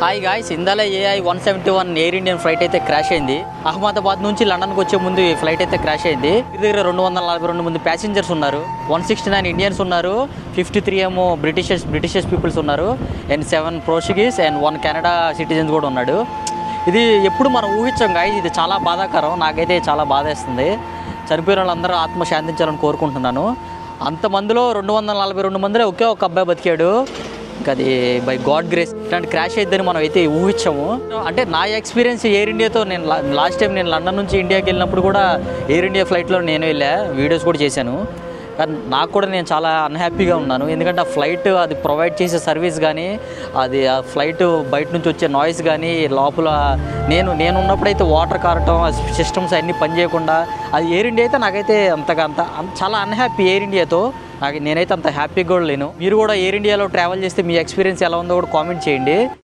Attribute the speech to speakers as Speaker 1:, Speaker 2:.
Speaker 1: Hi guys, ఇందాలే AI 171 air Indian flight అయితే crash అయింది. అహ్మదాబాద్ నుంచి లండన్కి వచ్చే ముందు ఈ ఫ్లైట్ అయితే క్రాష్ అయింది. దగ్గర 242 మంది ప్యాసింజర్స్ ఉన్నారు. 169 ఇండియన్స్ ఉన్నారు, 53 ఏమో బ్రిటిష్ పీపుల్స్ ఉన్నారు, and 7 Portuguese and 1 Canada citizens కూడా ఉన్నాడు. ఇది ఎప్పుడు మనం ఊహించాం గాయ్స్. ఇది చాలా బాధాకరం. నాకైతే చాలా బాధేస్తుంది. చనిపోయిన వాళ్ళందరూ ఆత్మ శాంతించాలని కోరుకుంటున్నాను. అంతమందిలో 242 మందిలో ఒకే ఒక అబ్బాయి బతికాడు. ఇంకా అది బై గాడ్ గ్రేస్. ఇట్లాంటి క్రాష్ అయిద్దని మనం అయితే ఊహించాము. అంటే నా ఎక్స్పీరియన్స్ ఎయిర్ ఇండియాతో, నేను లాస్ట్ టైం నేను లండన్ నుంచి ఇండియాకి వెళ్ళినప్పుడు కూడా ఎయిర్ ఇండియా ఫ్లైట్లో నేను వెళ్ళా, వీడియోస్ కూడా చేశాను. కానీ నాకు కూడా నేను చాలా అన్హ్యాపీగా ఉన్నాను. ఎందుకంటే ఆ ఫ్లైట్ అది ప్రొవైడ్ చేసే సర్వీస్ కానీ, అది ఆ ఫ్లైట్ బయట నుంచి వచ్చే నాయిస్ కానీ, లోపల నేను ఉన్నప్పుడైతే వాటర్ కారటం, సిస్టమ్స్ అన్నీ పనిచేయకుండా, అది ఎయిర్ ఇండియా అయితే నాకైతే చాలా అన్హ్యాపీ ఎయిర్ ఇండియాతో. నేనైతే అంత హ్యాపీగా కూడా లేను. మీరు కూడా ఎయిర్ ఇండియాలో ట్రావెల్ చేస్తే మీ ఎక్స్పీరియన్స్ ఎలా ఉందో కూడా కామెంట్ చేయండి.